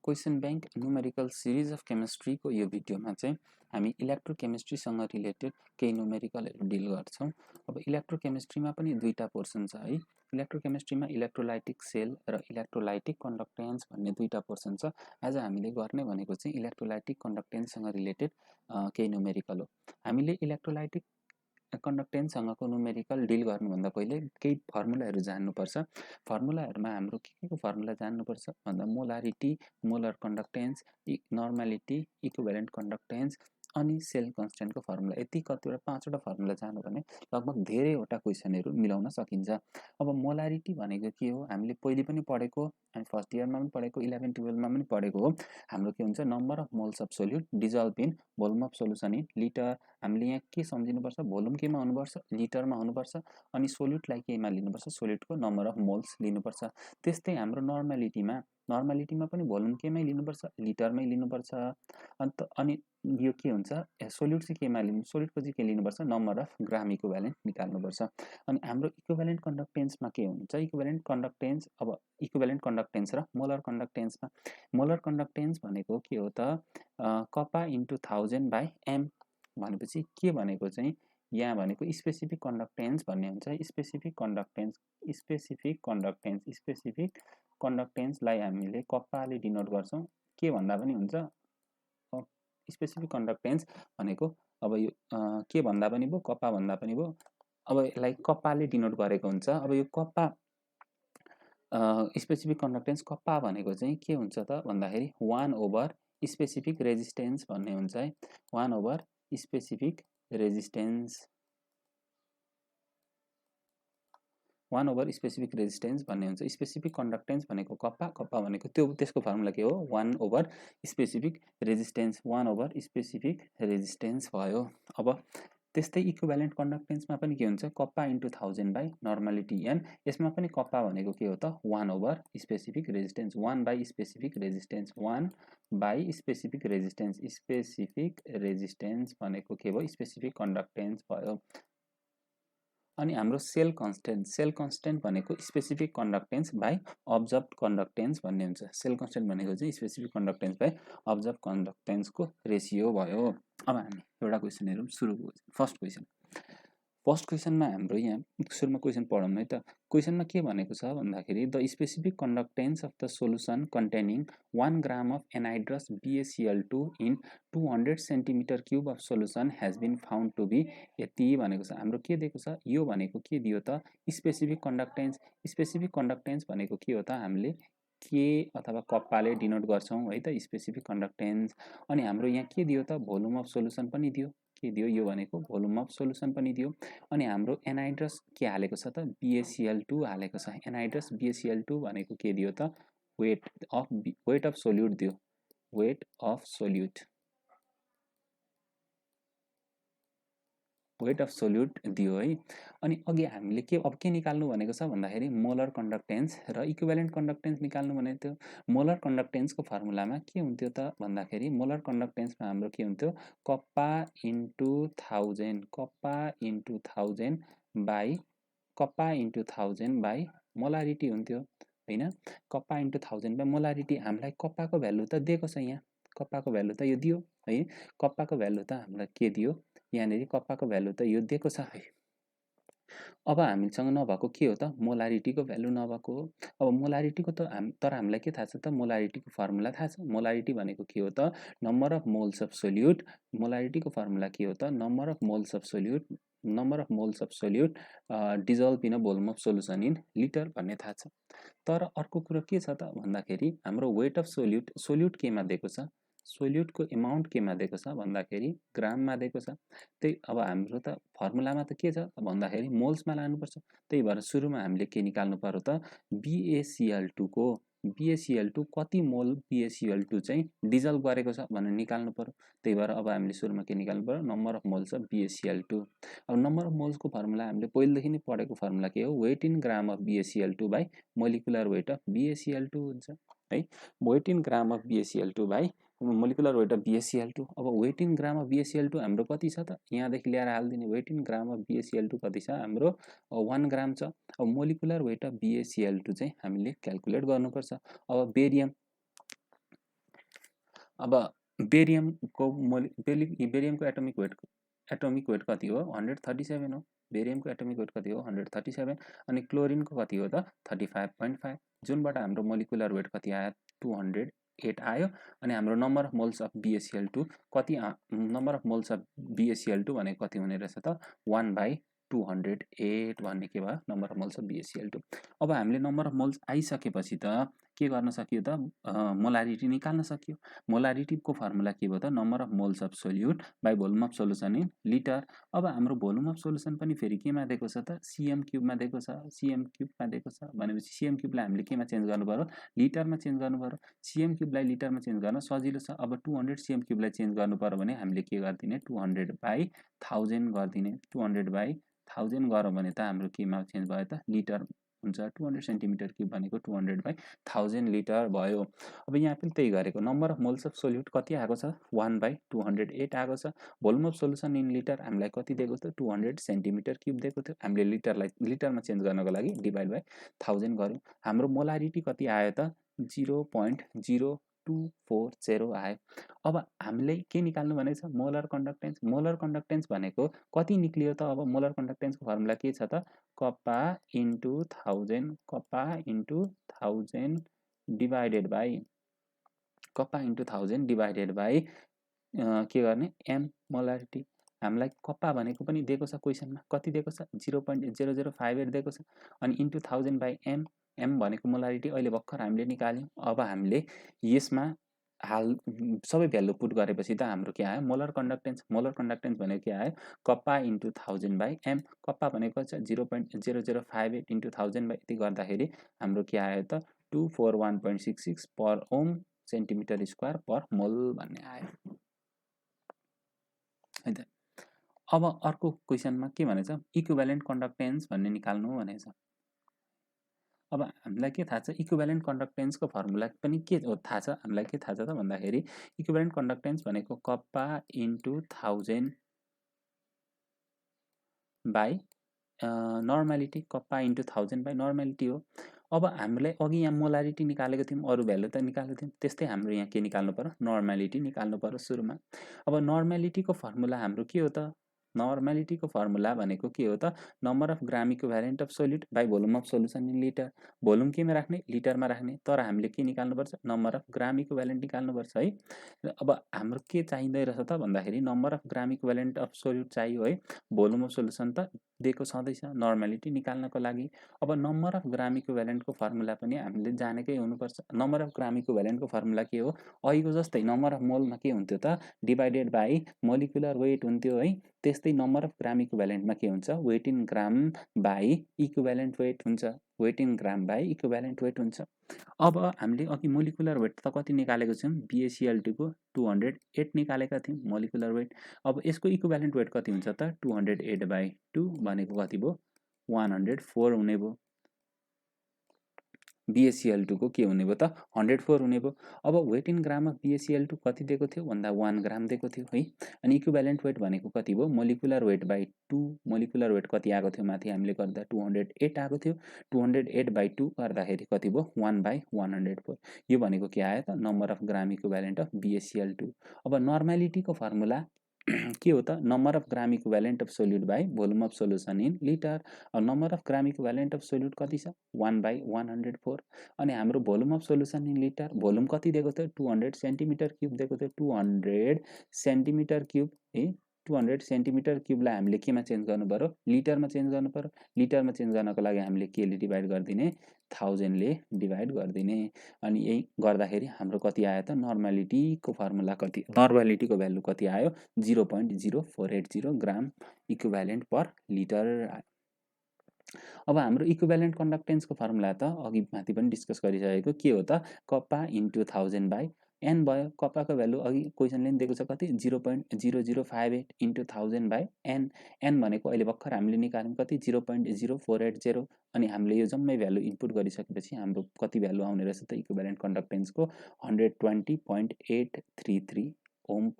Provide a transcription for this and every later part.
Question bank numerical series of chemistry को यो भिडियोमा चाहिँ हामी इलेक्ट्रोकेमिस्ट्रीसँग रिलेटेड केही न्यूमेरिकलहरु डिल गर्छौं। अब इलेक्ट्रोकेमिस्ट्रीमा पनि दुईटा पोर्सन छ है। इलेक्ट्रोकेमिस्ट्रीमा इलेक्ट्रोलाइटिक सेल र इलेक्ट्रोलाइटिक कन्डक्टेन्स भन्ने दुईटा पोर्सन छ। आज हामीले गर्ने भनेको चाहिँ इलेक्ट्रोलाइटिक कन्डक्टेन्ससँग रिलेटेड केही न्यूमेरिकल हो। हामीले इलेक्ट्रोलाइटिक कन्डक्टेन्ससँगको न्यूमेरिकल डिल गर्नुभन्दा पहिले केही फर्मुलाहरु जान्नुपर्छ। फर्मुलाहरुमा हाम्रो के फर्मुला जान्नुपर्छ भन्दा मोलारिटी, मोलर कन्डक्टेन्स, नर्मालिटी, इक्विभ्यालेन्ट कन्डक्टेन्स अनि सेल कन्स्टेन्टको फर्मुला। यति कतिवटा पाँचवटा फर्मुला जान्यो भने लगभग धेरैवटा क्वेसनहरु मिलाउन सकिन्छ। अब मोलारिटी भनेको के हो? हामीले पहिले पनि पढेको, हामी फर्स्ट इयरमा पनि पढेको, 11 12 मा पनि पढेको हो। हाम्रो के हुन्छ number of moles of solute dissolved in volume of solution in litre. हामीले यहाँ के सम्झिनुपर्छ? भोल्युम केमा हुनुपर्छ? लिटरमा हुनुपर्छ। अनि सोल्युटलाई केमा लिनुपर्छ? सोल्युटको नम्बर अफ मोल्स लिनुपर्छ। त्यस्तै हाम्रो नर्मालिटीमा पनि भोल्युम केमै लिनुपर्छ? लिटरमै लिनुपर्छ। अनि यो के हुन्छ? सोल्युट चाहिँ केमा लिनु? सोल्युटको चाहिँ के लिनुपर्छ? नम्बर अफ ग्राम इक्विभ्यालेन्ट निकाल्नुपर्छ। अनि हाम्रो इक्विभ्यालेन्ट कन्डक्टेन्समा के हुन्छ? इक्विभ्यालेन्ट कन्डक्टेन्स अब इक्विभ्यालेन्ट कन्डक्टेन्स र मोलर कन्डक्टेन्समा मोलर कन्डक्टेन्स भनेको के हो त? कपा इन्टु 1000 बाइ एम भनेपछि के भनेको चाहिँ यहाँ भनेको स्पेसिफिक कन्डक्टेन्स भन्ने हुन्छ। स्पेसिफिक कन्डक्टेन्सलाई हामीले कप्पाले डिनोट गर्छौं। के भन्दा पनि हुन्छ? स्पेसिफिक कन्डक्टेन्स भनेको अब यो के भन्दा पनि भयो, कप्पा भन्दा पनि भयो। अब यसलाई कप्पाले डिनोट गरेको हुन्छ। अब यो कप्पा स्पेसिफिक कन्डक्टेन्स कप्पा भनेको चाहिँ के हुन्छ त भन्दाखेरि 1 ओभर स्पेसिफिक रेजिस्टेन्स भन्ने हुन्छ है। 1 over specific resistance 1 over specific resistance भन्ने हुन्छ। स्पेसिफिक कन्डक्टेन्स भनेको कप्पा, कप्पा भनेको त्यसको फर्मुला के हो? 1 over specific resistance, 1 over specific resistance भयो। अब त्यस्तै इक्विभ्यालेन्ट कन्डक्टेन्समा पनि के हुन्छ? Kappa into 1000 by normality N. यसमा पनि कप्पा भनेको के हो त? 1 over specific resistance, 1 by specific resistance, 1 by specific resistance. Specific resistance भनेको के भयो? स्पेसिफिक कन्डक्टेन्स भयो। अनि हाम्रो सेल कन्स्टेन्ट भनेको specific conductance by observed conductance भन्ने हुन्छ। सेल कन्स्टेन्ट भनेको चाहिँ specific conductance by observe कन्डक्टेन्सको ratio भयो। अब हामी एउटा क्वेसन हेरौँ। फर्स्ट क्वेसनमा हाम्रो यहाँ सुरुमा क्वेसन पढौँ है त। क्वेसनमा के भनेको छ भन्दाखेरि the specific conductance of the solution containing 1 gram of anhydrous BaCl2 in 200 centimetre cube of solution has been found to be यति भनेको छ। हाम्रो के दिएको छ? यो भनेको के दियो त? स्पेसिफिक कन्डक्टेन्स। स्पेसिफिक कन्डक्टेन्स भनेको के हो त? हामीले के अथवा कप्पाले डिनोट गर्छौं है त स्पेसिफिक कन्डक्टेन्स। अनि हाम्रो यहाँ के दियो त? भोल्युम अफ सोलुसन पनि दियो। के दियो? यो भनेको भोल्युम अफ सोलुसन पनि दियो। अनि हाम्रो एनहाइड्रस के हालेको छ त? BaCl2 हालेको छ। एनहाइड्रस BaCl2 भनेको के दियो त? वेट अफ सोल्युट दियो। वेट अफ सोल्युट दियो है। अनि अघि हामीले के निकाल्नु भनेको छ भन्दाखेरि मोलर कन्डक्टेन्स र इक्विभ्यालेन्ट कन्डक्टेन्स निकाल्नु भनेको थियो। मोलर कन्डक्टेन्सको फर्मुलामा के हुन्थ्यो त भन्दाखेरि मोलर कन्डक्टेन्समा हाम्रो के हुन्थ्यो? कप्पा इन्टु 1000 बाइ मोलारिटी हुन्थ्यो हैन। Kappa into 1000 by molarity. हामीलाई कप्पाको भ्यालु त दिएको छ यहाँ। कप्पाको भ्यालु त यो दियो है। कप्पाको भ्यालु त हामीलाई के दियो? यहाँनेरि कप्पाको भ्यालु त यो दिएको छ है। अब हामीसँग नभएको के हो त? मोलारिटीको भ्यालु नभएको हो। अब मोलारिटीको तर हामीलाई के थाहा छ त? मोलारिटीको फर्मुला थाहा छ। मोलारिटी भनेको के हो त? Number of moles of solute. मोलारिटीको फर्मुला के हो त? Number of moles of solute dissolved in a volume of solution in litre भन्ने थाहा छ। तर अर्को कुरा के छ त भन्दाखेरि हाम्रो वेट अफ सोल्युट केमा दिएको छ? सोल्युटको एमाउन्ट केमा दिएको छ भन्दाखेरि ग्राममा दिएको छ। त्यही अब हाम्रो त फर्मुलामा त के छ भन्दाखेरि मोल्समा लानुपर्छ। त्यही भएर सुरुमा हामीले के निकाल्नु पर्यो त? BaCl2 कति मोल BaCl2 चाहिँ डिजल्भ गरेको छ भनेर निकाल्नु पर्यो। त्यही भएर अब हामीले सुरुमा के निकाल्नु पर्यो? Number of moles of BaCl2। अब नम्बर अफ मोल्सको फर्मुला हामीले पहिलेदेखि नै पढेको फर्मुला के हो? Weight in gram of BaCl2 by molecular weight of BaCl2 हुन्छ है। Weight in gram of BaCl2 by molecular weight of BaCl2। अब weight in gram of BaCl2 हाम्रो कति छ त? यहाँदेखि ल्याएर हाल्दिने। Weight in gram of BaCl2 कति छ? हाम्रो 1 ग्राम छ। अब मोलिकुलर वेट अफ BaCl2 चाहिँ हामीले क्याल्कुलेट गर्नुपर्छ। अब अब बेरियमको बेरियमको एटोमिक वेट कति हो 137 हो। बेरियमको एटोमिक वेट कति हो 137 अनि क्लोरिनको कति हो त 35.5 जुनबाट हाम्रो मोलिकुलर वेट कति आयो 208 आयो अनि हाम्रो number of moles of BaCl2 कति number of moles of BaCl2 भनेको कति हुने रहेछ त 1/208 भन्ने के भयो number of moles of BaCl2। अब हामीले नम्बर अफ मोल्स आइसकेपछि त के गर्न सकियो त मोलारिटी निकाल्न सकियो। मोलारिटीको फर्मुला के भयो त number of moles of solute by volume of solution in litre. अब हाम्रो भोल्युम अफ सोलुसन पनि फेरि केमा दिएको छ त CM क्युबमा दिएको छ। CM क्युबमा दिएको छ भनेपछि CM क्युबलाई हामीले केमा चेन्ज गर्नु पर्यो लिटरमा चेन्ज गर्नु पर्यो। CM क्युबलाई लिटरमा चेन्ज गर्न सजिलो छ। अब 200 CM क्युबलाई चेन्ज गर्नु पर्यो भने हामीले के गरिदिने 200/1000 गरिदिने। 200/1000 गरौँ भने त हाम्रो केमा चेन्ज भयो त लिटर हुन्छ। 200 सेन्टिमिटर क्युब भनेको 200/1000 लिटर भयो। अब यहाँ पनि त्यही गरेको number of moles of solute कति आएको छ 1/208 आएको छ। Volume of solution in litre हामीलाई कति दिएको थियो 200 सेन्टिमिटर क्युब दिएको थियो। हामीले लिटरमा चेन्ज गर्नको लागि डिभाइड बाई 1000 गर्यौँ। हाम्रो मोलारिटी कति आयो त 0.0240 आयो। अब हामीले के निकाल्नु भनेको छ मोलर कन्डक्टेन्स। मोलर कन्डक्टेन्स भनेको कति निक्लियो त अब मोलर कन्डक्टेन्सको फर्मुला के छ त kappa into 1000 kappa into 1000 divided by kappa into 1000 divided by के गर्ने एम मोलारिटी। हामीलाई कप्पा भनेको पनि दिएको छ क्वेसनमा कति दिएको छ 0.0058 दिएको छ अनि इन्टु 1000 बाई एम। एम भनेको मोलारिटी अहिले भर्खर हामीले निकाल्यौँ। अब हामीले यसमा हाल सबै भ्यालु पुट गरेपछि त हाम्रो के आयो मोलर कन्डक्टेन्स। मोलर कन्डक्टेन्स भनेको के आयो kappa into 1000 by M. Kappa भनेको छ 0.0058 इन्टु 1000 बाई यति गर्दाखेरि हाम्रो के आयो त 241.66 पर ओम सेन्टिमिटर स्क्वायर पर मोल भन्ने आयो है त। अब अर्को क्वेसनमा के भनेछ इक्विभ्यालेन्ट कन्डक्टेन्स भन्ने निकाल्नु भनेछ। अब हामीलाई के थाहा छ इक्विभ्यालेन्ट कन्डक्टेन्सको फर्मुला पनि के हो थाहा छ हामीलाई के थाहा छ त भन्दाखेरि इक्विभ्यालेन्ट कन्डक्टेन्स भनेको kappa into 1000 by normality kappa into 1000 by normality हो। अब हामीले अघि यहाँ मोलारिटी निकालेको थियौँ अरू भ्यालु त निकालेको थियौँ त्यस्तै हाम्रो यहाँ के निकाल्नु पर्यो नर्मालिटी निकाल्नु पर्यो सुरुमा। अब नर्मालिटीको फर्मुला हाम्रो के हो त नर्मालिटीको फर्मुला भनेको के हो त number of gram equivalent of solute by volume of solution in litre. Volume केमा राख्ने लिटरमा राख्ने तर हामीले के निकाल्नुपर्छ नम्बर अफ ग्राम इक्विभ्यालेन्ट निकाल्नुपर्छ है। अब हाम्रो के चाहिँदै रहेछ त भन्दाखेरि number of gram equivalent of solute चाहियो है। भोल्युम अफ सोलुसन त दिएको छँदैछ नर्मालिटी निकाल्नको लागि। अब नम्बर अफ ग्राम इक्विभ्यालेन्टको फर्मुला पनि हामीले जानेकै हुनुपर्छ। नम्बर अफ ग्राम इक्विभ्यालेन्टको फर्मुला के हो अहिलेको जस्तै नम्बर अफ मोलमा के हुन्थ्यो त डिभाइडेड बाई मोलिकुलर वेट हुन्थ्यो है। त्यस्तै नम्बर अफ ग्राम इक्विभ्यालेन्टमा के हुन्छ weight in gram by equivalent weight हुन्छ। Weight in gram by equivalent weight हुन्छ। अब हामीले अघि मोलिकुलर वेट त कति निकालेको छौँ BaCl2 को 208 निकालेका थियौँ मोलिकुलर वेट। अब यसको इक्विभ्यालेन्ट वेट कति हुन्छ त 208/2 भनेको कति भयो 104 हुने भयो। BaCl2 को के हुने भयो त 104 हुने भयो। अब weight in gram of BaCl2 कति दिएको थियो भन्दा 1 ग्राम दिएको थियो है। अनि इक्विभ्यालेन्ट वेट भनेको कति भयो molecular weight by 2। Molecular weight कति आएको थियो माथि हामीले गर्दा 208 आएको थियो। 208/2 गर्दाखेरि कति भयो 1/104। यो भनेको के आयो त number of gram equivalent of BaCl2। अब नर्मालिटीको फर्मुला के हो त number of gram equivalent of solute by volume of solution in litre. अब number of gram equivalent of solute कति छ 1/104 अनि हाम्रो volume of solution in litre volume कति दिएको थियो 200 सेन्टिमिटर क्युब दिएको थियो 200 सेन्टिमिटर क्युब है। 200 सेन्टिमिटर क्युबलाई हामीले केमा चेन्ज गर्नु पर्यो लिटरमा चेन्ज गर्नु पर्यो। लिटरमा चेन्ज गर्नको लागि हामीले केले डिभाइड गरिदिने 1000 ले डिभाइड गरिदिने अनि यही गर्दाखेरि हाम्रो कति आयो त नर्मालिटीको फर्मुला कति नर्मालिटीको भ्यालु कति आयो 0.0480 ग्राम इक्विभ्यालेन्ट पर लिटर आयो। अब हाम्रो इक्विभ्यालेन्ट कन्डक्टेन्सको फर्मुला त अघि माथि पनि डिस्कस गरिसकेको के हो त कप्पा इन्टु 1000 बाई एन भयो। कप्पाको भ्यालु अघि क्वेसनले पनि दिएको छ कति 0.0058 इन्टु 1000 बाई एन। एन भनेको अहिले भर्खर हामीले निकाल्यौँ कति 0.0480 अनि हामीले यो जम्मै भ्यालु इनपुट गरिसकेपछि हाम्रो कति भ्यालु आउने रहेछ त इक्विभ्यालेन्ट कन्डक्टेन्सको 120.833 ओम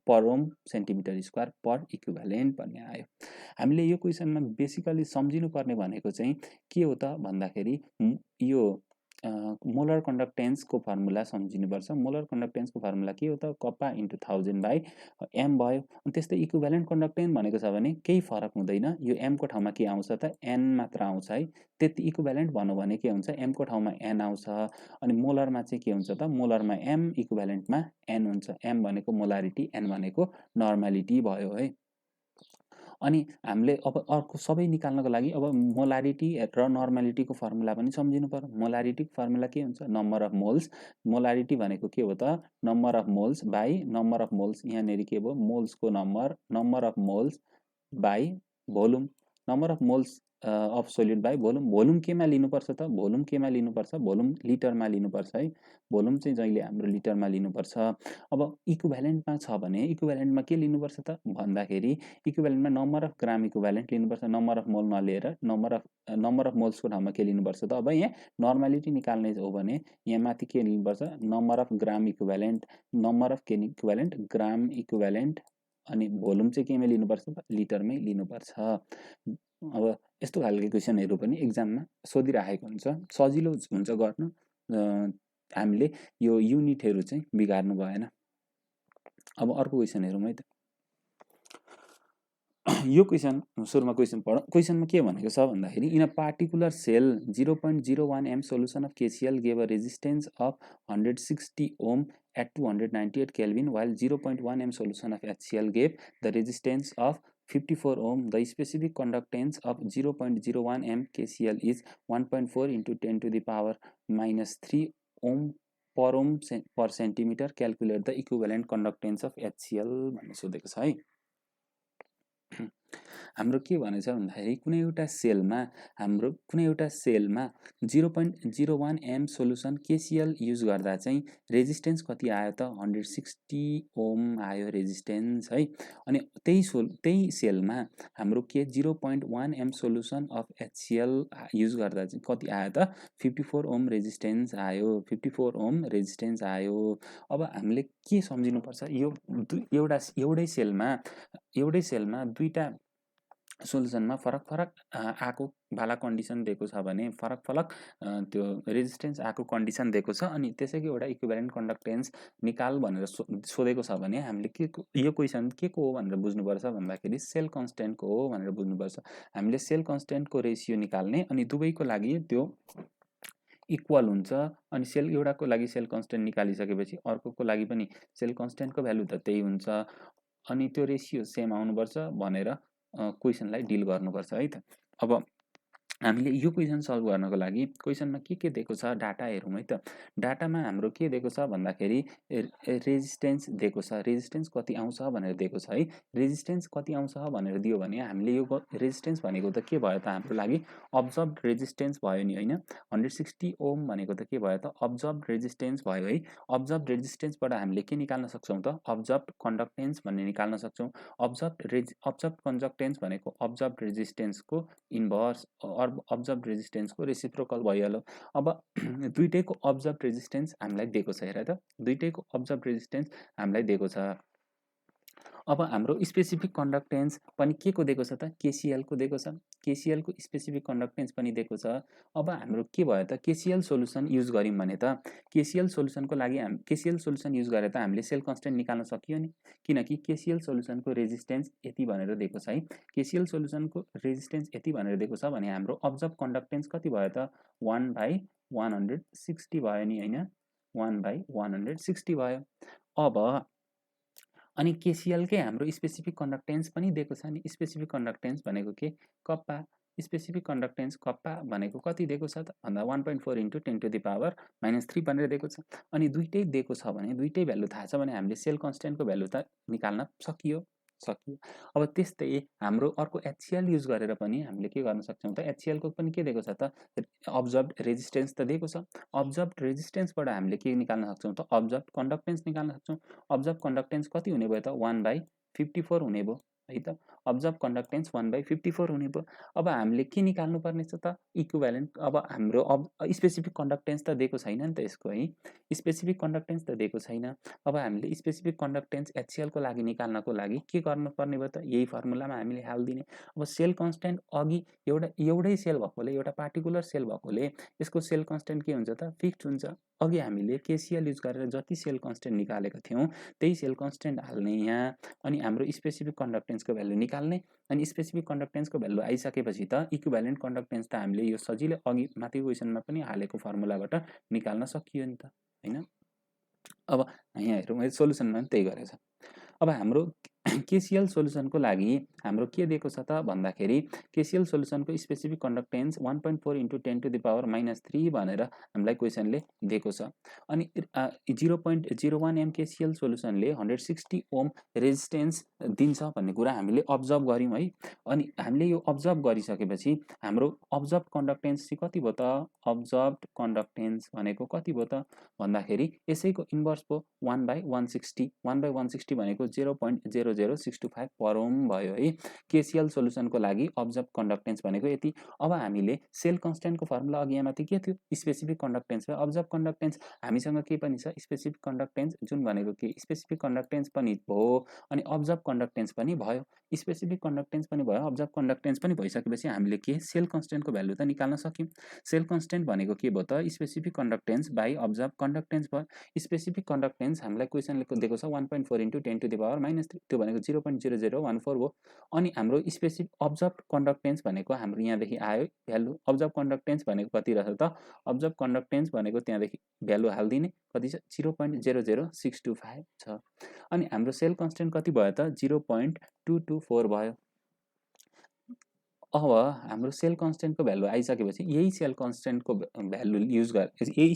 पर ओम सेन्टिमिटर स्क्वायर पर इक्विभ्यालेन्ट भन्ने आयो। हामीले यो क्वेसनमा बेसिकली सम्झिनु पर्ने भनेको चाहिँ के हो त भन्दाखेरि यो मोलर कन्डक्टेन्सको फर्मुला सम्झिनुपर्छ। मोलर कन्डक्टेन्सको फर्मुला के हो त कप्पा इन्टु 1000/m भयो। अनि त्यस्तै इक्विभ्यालेन्ट कन्डक्टेन्स भनेको छ भने केही फरक हुँदैन, यो m को ठाउँमा के आउँछ त n मात्र आउँछ है। त्यति इक्विभ्यालेन्ट भनौँ भने के हुन्छ m को ठाउँमा n आउँछ, अनि मोलरमा चाहिँ के हुन्छ त मोलरमा m इक्विभ्यालेन्टमा n हुन्छ। m भनेको मोलारिटी, n भनेको नर्मालिटी भयो है। अनि हामीले अब अर्को सबै निकाल्नको लागि अब मोलारिटी र नर्मालिटीको फर्मुला पनि सम्झिनु पर्यो। मोलारिटीको फर्मुला के हुन्छ नम्बर अफ मोल्स, मोलारिटी भनेको के हो त number of moles by number of moles, यहाँनिर के भयो मोल्सको number of moles by volume, number of moles of solid by volume. Volume केमा लिनुपर्छ त भोल्युम केमा लिनुपर्छ भोल्युम लिटरमा लिनुपर्छ है। भोल्युम चाहिँ जहिले हाम्रो लिटरमा लिनुपर्छ। अब इक्विभ्यालेन्टमा छ भने इक्विभ्यालेन्टमा के लिनुपर्छ त भन्दाखेरि इक्विभ्यालेन्टमा नम्बर अफ ग्राम इक्विभ्यालेन्ट लिनुपर्छ, number of mole नलिएर number of मोल्सको ठाउँमा के लिनुपर्छ त अब यहाँ नर्मालिटी निकाल्ने हो भने यहाँ माथि के लिनुपर्छ number of gram equivalent, number of के इक्विभ्यालेन्ट ग्राम इक्विभ्यालेन्ट, अनि भोल्युम चाहिँ केमा लिनुपर्छ त लिटरमै लिनुपर्छ। अब यस्तो खालको क्वेसनहरू पनि एक्जाममा सोधिराखेको हुन्छ, सजिलो हुन्छ गर्न। हामीले यो युनिटहरू चाहिँ बिगार्नु भएन। अब अर्को क्वेसन हेरौँ है त। यो क्वेसन सुरुमा क्वेसन पढौँ। क्वेसनमा के भनेको छ भन्दाखेरि in a particular cell 0.01 m solution of KCl gave a resistance of 160 ohm at 298 Kelvin, while 0.1 m solution of HCl gave the resistance of 54 ohm. The specific conductance of 0.01 m KCl is 1.4 into 10 to the power minus 3 ohm per ohm per centimeter. Calculate the equivalent conductance of HCl भन्ने सोधेको छ है। हाम्रो के भनेछ भन्दाखेरि कुनै एउटा सेलमा 0.01 m सोल्युसन KCl युज गर्दा चाहिँ रेजिस्टेन्स कति आयो त 160 ओम आयो रेजिस्टेन्स है। अनि त्यही सेलमा हाम्रो के 0.1 m solution of HCl use गर्दा चाहिँ कति आयो त 54 ओम रेजिस्टेन्स आयो, 54 ओम रेजिस्टेन्स आयो। अब हामीले के सम्झिनुपर्छ यो एउटै सेलमा दुईटा सोल्युसनमा फरक आएको वाला कन्डिसन दिएको छ भने फरक त्यो रेजिस्टेन्स आएको कन्डिसन दिएको छ, अनि त्यसैको एउटा इक्विभ्यालेन्ट कन्डक्टेन्स निकाल भनेर सोधेको छ भने हामीले के यो क्वेसन के को हो भनेर बुझ्नुपर्छ भन्दाखेरि सेल कन्स्टेन्टको हो भनेर बुझ्नुपर्छ। हामीले सेल कन्स्टेन्टको रेसियो निकाल्ने, अनि दुवैको लागि त्यो इक्वल हुन्छ। अनि सेल एउटाको लागि सेल कन्स्टेन्ट निकालिसकेपछि अर्कोको लागि पनि सेल कन्स्टेन्टको भ्यालु त त्यही हुन्छ, अनि त्यो रेसियो सेम आउनुपर्छ भनेर क्वेसनलाई डिल गर्नुपर्छ है त। अब हामीले यो क्वेसन सल्भ गर्नको लागि क्वेसनमा के दिएको छ डाटा हेरौँ है त। डाटामा हाम्रो के दिएको छ भन्दाखेरि रेजिस्टेन्स दिएको छ, रेजिस्टेन्स कति आउँछ भनेर दिएको छ है। रेजिस्टेन्स कति आउँछ भनेर दियो भने हामीले यो रेजिस्टेन्स भनेको त के भयो त हाम्रो लागि अब्जर्भड रेजिस्टेन्स भयो नि होइन। 160 ओम भनेको त के भयो त अब्जर्भड रेजिस्टेन्स भयो है। अब्जर्भड रेजिस्टेन्सबाट हामीले के निकाल्न सक्छौँ त अब्जर्भड कन्डक्टेन्स भन्ने निकाल्न सक्छौँ। अब्जर्भड कन्डक्टेन्स भनेको अब्जर्भड रेजिस्टेन्सको इन्भर्स अब्जर्भ रेजिस्टेन्सको रेसिप्रोकल भइहाल्यो। अब दुईटैको अब्जर्भ रेजिस्टेन्स हामीलाई दिएको छ, हेर त दुईटैको अब्जर्भ रेजिस्टेन्स हामीलाई दिएको छ। अब हाम्रो स्पेसिफिक कन्डक्टेन्स पनि के को दिएको छ त KCl को दिएको छ, KCl को स्पेसिफिक कन्डक्टेन्स पनि दिएको छ। अब हाम्रो के भयो त KCl सोल्युसन युज गर्यौँ भने त KCl सोल्युसनको लागि KCl सोल्युसन युज गरेर त हामीले सेल कन्स्टेन्ट निकाल्न सकियो नि, किनकि KCl सोल्युसनको रेजिस्टेन्स यति भनेर दिएको छ है। KCl सोल्युसनको रेजिस्टेन्स यति भनेर दिएको छ भने हाम्रो अब्जर्भ कन्डक्टेन्स कति भयो त 1/160 भयो नि होइन, 1/160 भयो। अब अनि KCl के हाम्रो स्पेसिफिक कन्डक्टेन्स पनि दिएको छ नि, स्पेसिफिक कन्डक्टेन्स भनेको के कप्पा, स्पेसिफिक कन्डक्टेन्स कप्पा भनेको कति दिएको छ त भन्दा 1.4 into 10 to the power minus 3 भनेर दिएको छ। अनि दुईटै दिएको छ भने दुईटै भ्यालु थाहा छ भने हामीले सेल कन्स्टेन्टको भ्यालु त निकाल्न सकियो। अब त्यस्तै हाम्रो अर्को HCl युज गरेर पनि हामीले के गर्न सक्छौँ त HCl को पनि के दिएको छ त अब्जर्भड रेजिस्टेन्स त दिएको छ। अब्जर्भड रेजिस्टेन्सबाट हामीले के निकाल्न सक्छौँ त अब्जर्भड कन्डक्टेन्स निकाल्न सक्छौँ। अब्जर्भ कन्डक्टेन्स कति हुने भयो त 1/54 हुने भयो है त। अब्जर्भ कन्डक्टेन्स 1/54 हुने भयो। अब हामीले के निकाल्नु पर्ने छ त? इक्विभ्यालेन्ट। अब हाम्रो स्पेसिफिक कन्डक्टेन्स त दिएको छैन नि त यसको है। स्पेसिफिक कन्डक्टेन्स त दिएको छैन। अब हामीले स्पेसिफिक कन्डक्टेन्स HCl को लागि निकाल्नको लागि के गर्नुपर्ने भयो त? यही फर्मुलामा हामीले हाल्दिने। अब सेल कन्स्टेन्ट अघि एउटै सेल भएकोले, एउटा पार्टिकुलर सेल भएकोले यसको सेल कन्स्टेन्ट के हुन्छ त? फिक्स्ड हुन्छ। अघि हामीले KCL युज गरेर जति सेल कन्स्टेन्ट निकालेका थियौँ त्यही सेल कन्स्टेन्ट हाल्ने यहाँ, अनि हाम्रो स्पेसिफिक कन्डक्टेन्सको भ्यालु निकाल्ने। अनि स्पेसिफिक कन्डक्टेन्सको भ्यालु आइसकेपछि त इक्विभ्यालेन्ट कन्डक्टेन्स त हामीले यो सजिलै अघि माथिको क्वेसनमा पनि हालेको फर्मुलाबाट निकाल्न सकियो नि त, हैन? अब यहाँ हेरौँ है, सोलुसनमा पनि त्यही गरेछ। अब हाम्रो KCL सोलुसनको लागि हाम्रो के दिएको छ त भन्दाखेरि KCL सोलुसनको स्पेसिफिक कन्डक्टेन्स 1.4 × 10⁻³ भनेर हामीलाई क्वेसनले दिएको छ। अनि 0.01 M KCL सोलुसनले 160 ओम रेजिस्टेन्स दिन्छ भन्ने कुरा हामीले अब्जर्भ गर्यौँ है। अनि हामीले यो अब्जर्भ गरिसकेपछि हाम्रो अब्जर्भ कन्डक्टेन्स चाहिँ कति भयो त? अब्जर्भड कन्डक्टेन्स भनेको कति भयो त भन्दाखेरि यसैको इन्भर्स भयो 1/160। 1/160 भनेको 0.0065 पर ओम भयो है। KCL सोलुसनको लागि अब्जर्भ कन्डक्टेन्स भनेको यति। अब हामीले सेल कन्स्टेन्टको फर्मुला अघि यहाँ माथि के थियो? स्पेसिफिक कन्डक्टेन्स भयो। अब्जर्भ कन्डक्टेन्स हामीसँग के पनि छ? स्पेसिफिक कन्डक्टेन्स, जुन भनेको के? स्पेसिफिक कन्डक्टेन्स पनि भयो अनि अब्जर्भ कन्डक्टेन्स पनि भयो। स्पेसिफिक कन्डक्टेन्स पनि भयो, अब्जर्भ कन्डक्टेन्स पनि भइसकेपछि हामीले के? सेल कन्स्टेन्टको भ्यालु त निकाल्न सक्यौँ। सेल कन्स्टेन्ट भनेको के भयो त? स्पेसिफिक कन्डक्टेन्स बाई अब्जर्भ कन्डक्टेन्स भयो। स्पेसिफिक कन्डक्टेन्स हामीलाई क्वेसनले दिएको छ 1.4 × 10⁻³ त्यो भनेको 0.0014 भयो। अनि हाम्रो स्पेसिफिक अब्जर्भ कन्डक्टेन्स भनेको हाम्रो यहाँदेखि आयो भ्यालु। अब्जर्भ कन्डक्टेन्स भनेको कति रहेछ त? अब्जर्भ कन्डक्टेन्स भनेको त्यहाँदेखि भ्यालु हालिदिने, कति छ? 0.00625 छ। अनि हाम्रो सेल कन्स्टेन्ट कति भयो त? 0.224 भयो। अब हाम्रो सेल कन्स्टेन्टको भ्यालु आइसकेपछि यही सेल कन्स्टेन्टको भ्यालु युज गरेर यही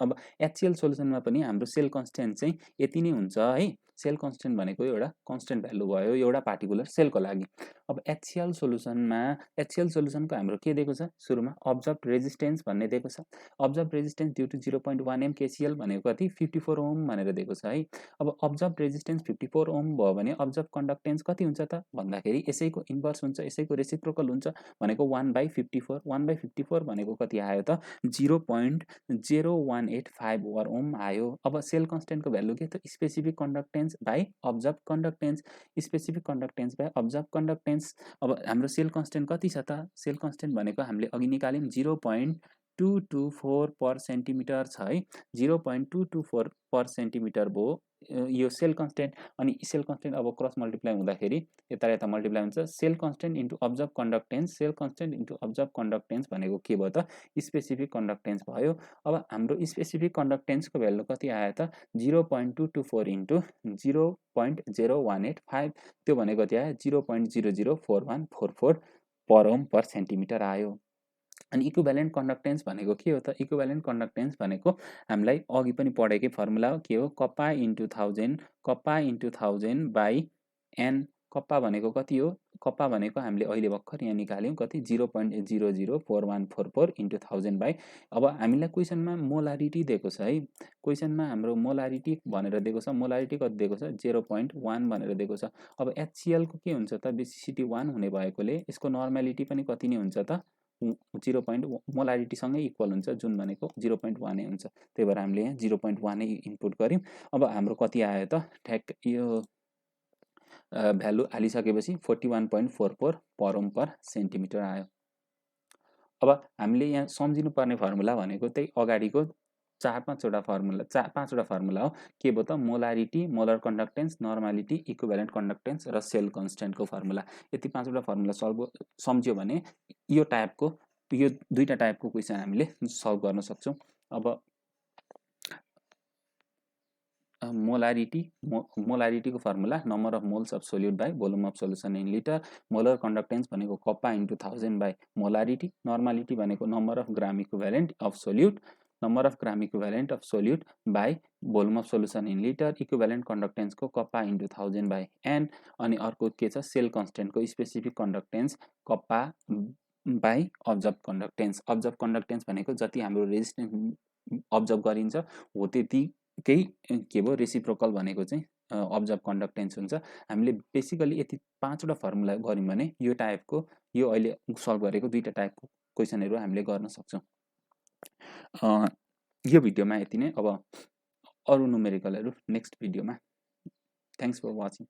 अब HCl सोलुसनमा पनि हाम्रो सेल कन्स्टेन्ट चाहिँ यति नै हुन्छ है। सेल कन्स्टेन्ट भनेको एउटा कन्स्टेन्ट भ्यालु भयो एउटा पार्टिकुलर सेलको लागि। अब HCl सोलुसनको हाम्रो के दिएको छ? सुरुमा अब्जर्भ रेजिस्टेन्स भन्ने दिएको छ। Observe resistance due to 0.1 M KCL भनेको कति? 54 ओम भनेर दिएको छ है। अब अब्जर्भ रेजिस्टेन्स 54 ओम भयो भने अब्जर्भ कन्डक्टेन्स कति हुन्छ त भन्दाखेरि यसैको इन्भर्स हुन्छ, यसैको रेसिप्रोकल हुन्छ भनेको 1/54। 1/54 भनेको कति आयो त? 0.0185 वर ओम आयो। अब सेल कन्स्टेन्टको भ्यालु के त? Specific conductance by observe conductance. Specific conductance by observe conductance. अब हाम्रो सेल कन्स्टेन्ट कति छ त? सेल कन्स्टेन्ट भनेको हामीले अघि निकाल्यौँ 0.224 पर सेन्टिमिटर छ है। 0.224 पर सेन्टिमिटर भयो यो सेल कन्स्टेन्ट। अनि सेल कन्स्टेन्ट अब क्रस मल्टिप्लाई हुँदाखेरि यता मल्टिप्लाई हुन्छ। Cell constant into observe conductance, cell constant into observe conductance भनेको के भयो त? स्पेसिफिक कन्डक्टेन्स भयो। अब हाम्रो स्पेसिफिक कन्डक्टेन्सको भ्यालु कति आयो त? 0.224 इन्टु 0.0185 त्यो भनेको कति आयो? 0.004144 पर ओम पर सेन्टिमिटर आयो। अनि इक्विभ्यालेन्ट कन्डक्टेन्स भनेको के हो त? इक्विभ्यालेन्ट कन्डक्टेन्स भनेको हामीलाई अघि पनि पढेकै फर्मुला हो। के हो? Kappa into 1000 by N. Kappa भनेको कति हो? कप्पा भनेको हामीले अहिले भर्खर यहाँ निकाल्यौँ कति? 0.004144 इन्टु 1000 बाई। अब हामीलाई क्वेसनमा मोलारिटी दिएको छ है। क्वेसनमा हाम्रो मोलारिटी भनेर दिएको छ। मोलारिटी कति दिएको छ? 0.1 भनेर दिएको छ। अब HCl को के हुन्छ त? बेसिसिटी 1 हुने भएकोले यसको नर्मालिटी पनि कति नै हुन्छ त? 0. मोलारिटीसँगै इक्वल हुन्छ, जुन भनेको 0.1 नै हुन्छ। त्यही भएर हामीले यहाँ 0.1 नै इनपुट गर्यौँ। अब हाम्रो कति आयो त? ठ्याक्क यो भ्यालु हालिसकेपछि 41.44 पर ओम पर सेन्टिमिटर आयो। अब हामीले यहाँ सम्झिनु पर्ने फर्मुला भनेको त्यही अगाडिको 4-5 फर्मुला हो। के भयो त? मोलारिटी, मोलर कन्डक्टेन्स, नर्मालिटी, इक्विभ्यालेन्ट कन्डक्टेन्स र सेल कन्स्टेन्टको फर्मुला। यति 5वटा फर्मुला सम्झ्यो भने यो दुईटा टाइपको क्वेसन हामीले सल्भ गर्न सक्छौँ। अब मोलारिटीको formula number of moles of solute by volume of solution in litre. Molar conductance भनेको kappa into 1000 by molarity. Normality भनेको number of gram equivalent of solute. Number of gram equivalent of solute by volume of solution in litre. Equivalent कन्डक्टेन्सको kappa into 1000 by N. अनि अर्को के छ? Cell कन्स्टेन्टको specific conductance kappa by observe conductance. Observe conductance भनेको जति हाम्रो resistance observe गरिन्छ हो त्यतिकै के भयो? रेसिप्रोकल भनेको चाहिँ अब्जर्भ कन्डक्टेन्स हुन्छ। हामीले बेसिकली यति 5 वटा फर्मुला गऱ्यौँ भने यो टाइपको यो अहिले सल्भ गरेको 2टा टाइपको क्वेसनहरू हामीले गर्न सक्छौँ। यो भिडियोमा यति नै। अब अरू न्युमेरिकलहरू नेक्स्ट भिडियोमा। Thanks for watching.